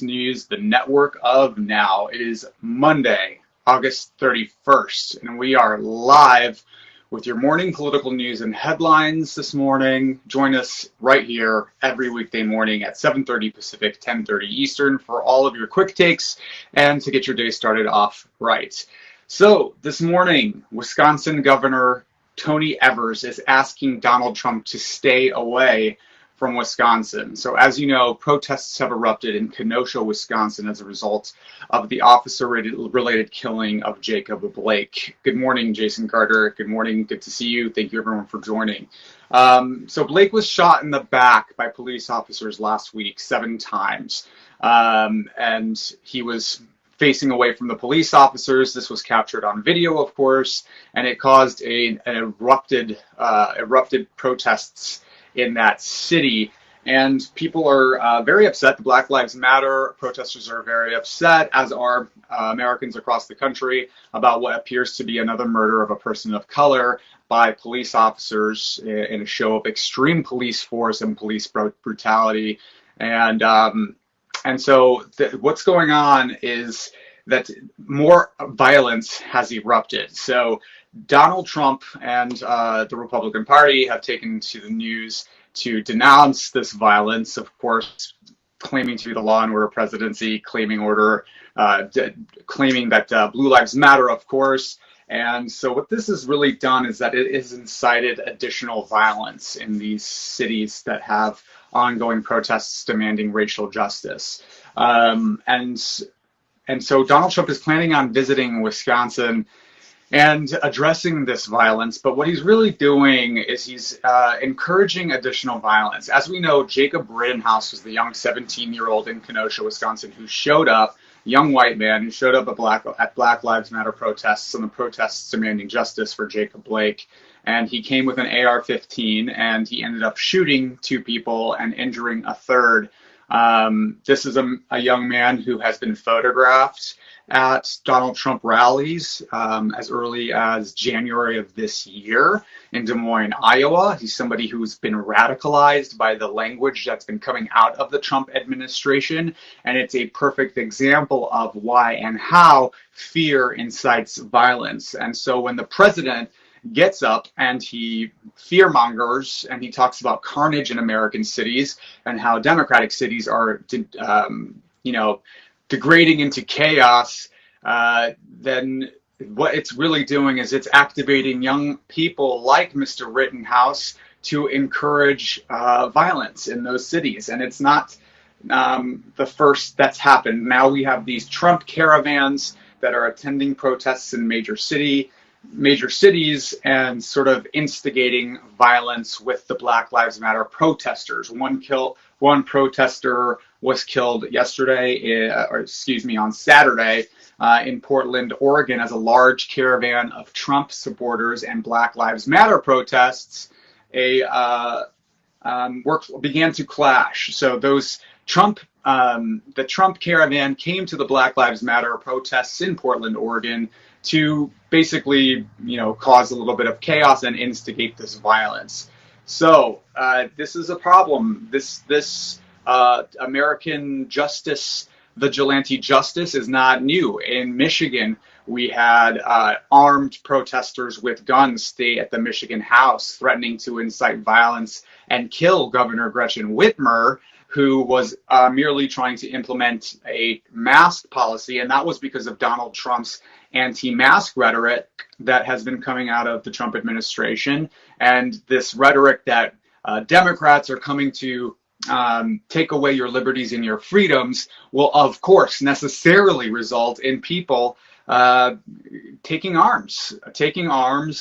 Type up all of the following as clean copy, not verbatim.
News, the network of now. It is Monday, August 31st, and we are live with your morning political news and headlines this morning. Join us right here every weekday morning at 7:30 Pacific, 10:30 Eastern for all of your quick takes and to get your day started off right. So this morning, Wisconsin Governor Tony Evers is asking Donald Trump to stay away from Wisconsin. So as you know, protests have erupted in Kenosha, Wisconsin as a result of the officer-related killing of Jacob Blake. Good morning, Jason Carter. Good morning. Good to see you. Thank you, everyone, for joining. So Blake was shot in the back by police officers last week 7 times, and he was facing away from the police officers. This was captured on video, of course, and it caused an erupted protests in that city, and people are very upset. The Black Lives Matter protesters are very upset, as are Americans across the country, about what appears to be another murder of a person of color by police officers in a show of extreme police force and police brutality. And so what's going on is that more violence has erupted. So Donald Trump and the Republican Party have taken to the news to denounce this violence, of course, claiming to be the law and order presidency, claiming that Blue Lives Matter, of course. And so what this has really done is that it has incited additional violence in these cities that have ongoing protests demanding racial justice. And so Donald Trump is planning on visiting Wisconsin and addressing this violence, but what he's really doing is he's encouraging additional violence. As we know, Jacob Rittenhouse was the young 17-year-old in Kenosha, Wisconsin, who showed up, young white man who showed up at Black Lives Matter protests and the protests demanding justice for Jacob Blake. And he came with an AR-15, and he ended up shooting 2 people and injuring a third. This is a young man who has been photographed at Donald Trump rallies as early as January of this year in Des Moines, Iowa. He's somebody who's been radicalized by the language that's been coming out of the Trump administration, and it's a perfect example of why and how fear incites violence. And so when the president gets up and he fearmongers and he talks about carnage in American cities and how democratic cities are, degrading into chaos, then what it's really doing is it's activating young people like Mr. Rittenhouse to encourage violence in those cities. And it's not the first that's happened. Now we have these Trump caravans that are attending protests in major cities and sort of instigating violence with the Black Lives Matter protesters. One protester was killed on Saturday in Portland, Oregon, as a large caravan of Trump supporters and Black Lives Matter protests began to clash. So the Trump caravan came to the Black Lives Matter protests in Portland, Oregon, to basically, cause a little bit of chaos and instigate this violence. So this is a problem. This American justice, vigilante justice, is not new. In Michigan, we had armed protesters with guns stay at the Michigan House, threatening to incite violence and kill Governor Gretchen Whitmer, who was merely trying to implement a mask policy, and that was because of Donald Trump's anti-mask rhetoric that has been coming out of the Trump administration, and this rhetoric that Democrats are coming to take away your liberties and your freedoms will, of course, necessarily result in people taking arms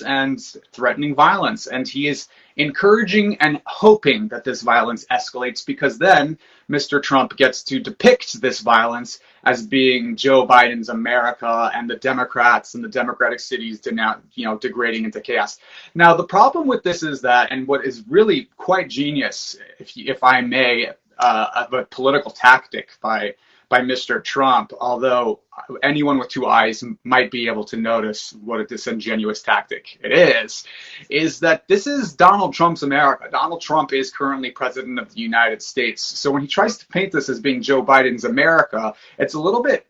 and threatening violence. And he is encouraging and hoping that this violence escalates, because then Mr. Trump gets to depict this violence as being Joe Biden's America and the Democrats and the Democratic cities degrading into chaos. Now, the problem with this is that, and what is really quite genius, if I may, of a political tactic by by Mr. Trump, although anyone with two eyes might be able to notice what a disingenuous tactic it is that this is Donald Trump's America. Donald Trump is currently president of the United States. So when he tries to paint this as being Joe Biden's America, it's a little bit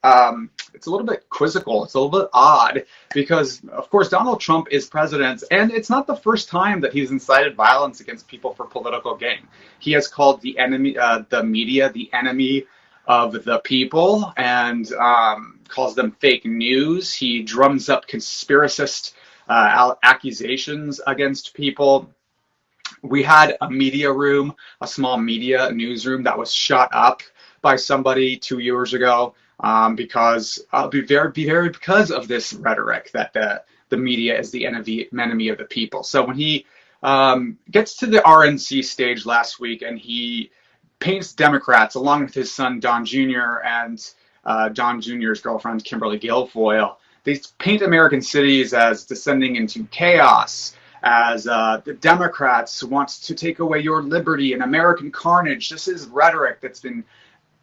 quizzical. It's a little bit odd because, of course, Donald Trump is president, and it's not the first time that he's incited violence against people for political gain. He has called the media, the enemy of the people, and calls them fake news. He drums up conspiracist accusations against people. We had a media room, a small media newsroom that was shot up by somebody 2 years ago because because of this rhetoric that the media is the enemy of the people. So when he gets to the RNC stage last week and he paints Democrats, along with his son Don Jr. and Don Jr.'s girlfriend Kimberly Guilfoyle, they paint American cities as descending into chaos, as the Democrats want to take away your liberty and American carnage. This is rhetoric that's been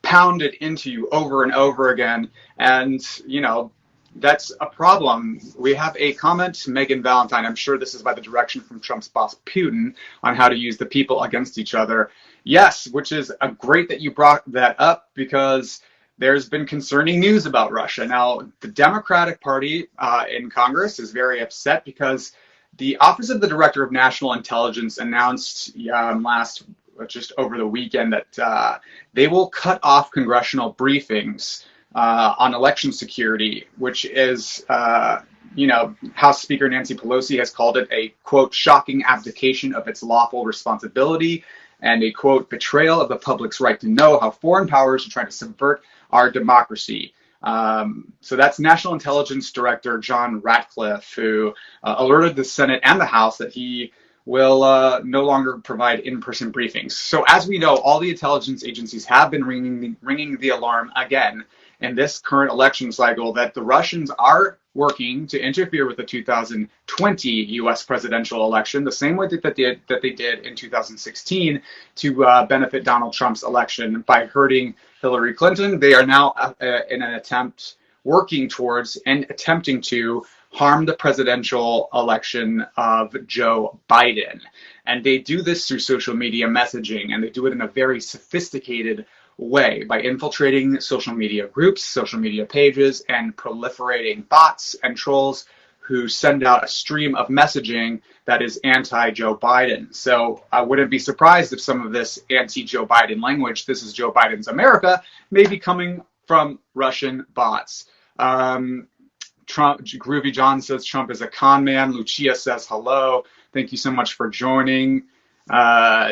pounded into you over and over again. And, you know, that's a problem. We have a comment, Megan Valentine, I'm sure this is by the direction from Trump's boss Putin, on how to use the people against each other. Yes, which is great that you brought that up because there's been concerning news about Russia. Now, the Democratic Party in Congress is very upset because the Office of the Director of National Intelligence announced just over the weekend that they will cut off congressional briefings on election security, which is, House Speaker Nancy Pelosi has called it a, quote, shocking abdication of its lawful responsibility and a, quote, betrayal of the public's right to know how foreign powers are trying to subvert our democracy. So that's National Intelligence Director John Ratcliffe, who alerted the Senate and the House that he will no longer provide in-person briefings. So as we know, all the intelligence agencies have been ringing the alarm again in this current election cycle that the Russians are working to interfere with the 2020 U.S. presidential election, the same way that they did in 2016 to benefit Donald Trump's election by hurting Hillary Clinton. They are now in an attempt working towards and attempting to harm the presidential election of Joe Biden. And they do this through social media messaging, and they do it in a very sophisticated way by infiltrating social media groups, social media pages, and proliferating bots and trolls who send out a stream of messaging that is anti-Joe Biden. So I wouldn't be surprised if some of this anti-Joe Biden language, this is Joe Biden's America, may be coming from Russian bots. Groovy John says Trump is a con man. Lucia says hello. Thank you so much for joining.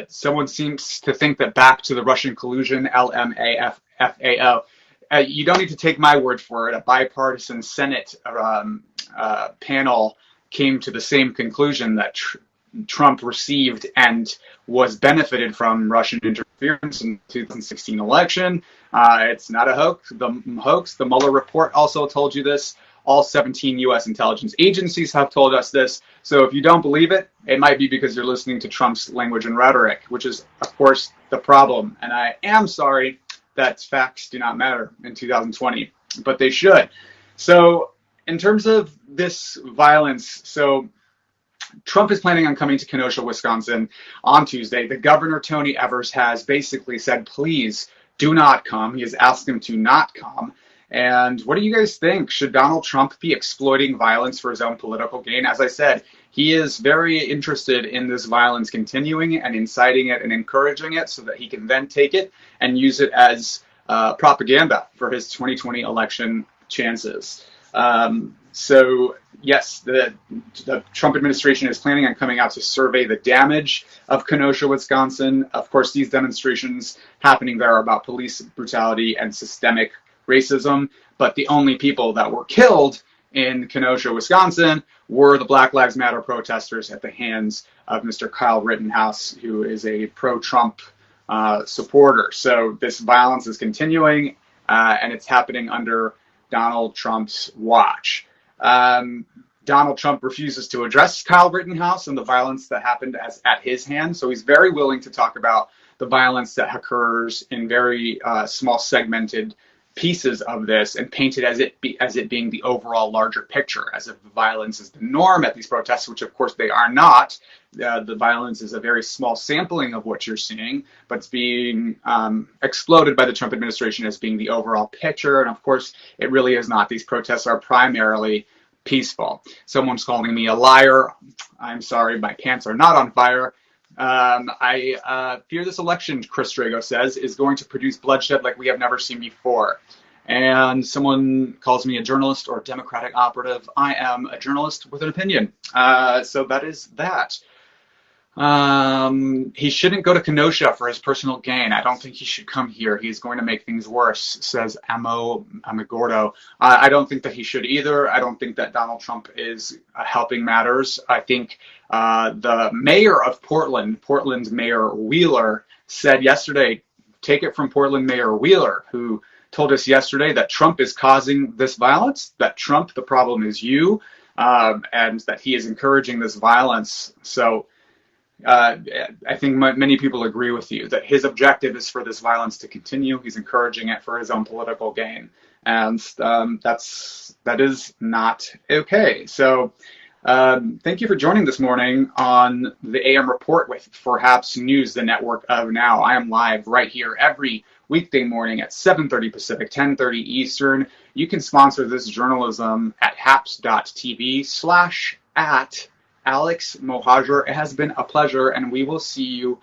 Someone seems to think that back to the Russian collusion, LMAFAO. You don't need to take my word for it. A bipartisan Senate panel came to the same conclusion that Trump received and was benefited from Russian interference in the 2016 election. It's not a hoax. The Mueller Report also told you this. All 17 U.S. intelligence agencies have told us this. So if you don't believe it, it might be because you're listening to Trump's language and rhetoric, which is, of course, the problem. And I am sorry that facts do not matter in 2020, but they should. So in terms of this violence, so Trump is planning on coming to Kenosha, Wisconsin on Tuesday. The governor, Tony Evers, has basically said, please do not come. He has asked him to not come. And what do you guys think? Should Donald Trump be exploiting violence for his own political gain? As I said, he is very interested in this violence continuing and inciting it and encouraging it so that he can then take it and use it as propaganda for his 2020 election chances. So yes, the Trump administration is planning on coming out to survey the damage of Kenosha, Wisconsin. Of course, these demonstrations happening there are about police brutality and systemic racism, but the only people that were killed in Kenosha, Wisconsin were the Black Lives Matter protesters at the hands of Mr. Kyle Rittenhouse, who is a pro-Trump supporter. So this violence is continuing, and it's happening under Donald Trump's watch. Donald Trump refuses to address Kyle Rittenhouse and the violence that happened at his hands, so he's very willing to talk about the violence that occurs in very small segmented pieces of this and paint it as it being the overall larger picture, as if violence is the norm at these protests, which of course they are not. The violence is a very small sampling of what you're seeing, but it's being exploded by the Trump administration as being the overall picture. And of course, it really is not. These protests are primarily peaceful. Someone's calling me a liar. I'm sorry, my pants are not on fire. I fear this election, Chris Drago says, is going to produce bloodshed like we have never seen before. And someone calls me a journalist or Democratic operative. I am a journalist with an opinion. So that is that. He shouldn't go to Kenosha for his personal gain. I don't think he should come here. He's going to make things worse, says Amagordo. I don't think that he should either. I don't think that Donald Trump is helping matters. I think the mayor of Portland's Mayor Wheeler, said yesterday, take it from Portland Mayor Wheeler, who told us yesterday that Trump is causing this violence, that Trump, the problem is you, and that he is encouraging this violence. So I think many people agree with you that his objective is for this violence to continue. He's encouraging it for his own political gain, and that is not okay. So thank you for joining this morning on the AM Report with Perhaps News, the network of now. I am live right here every weekday morning at 7:30 Pacific, 10:30 Eastern. You can sponsor this journalism at haps.tv/@Alex Mohajer. It has been a pleasure, and we will see you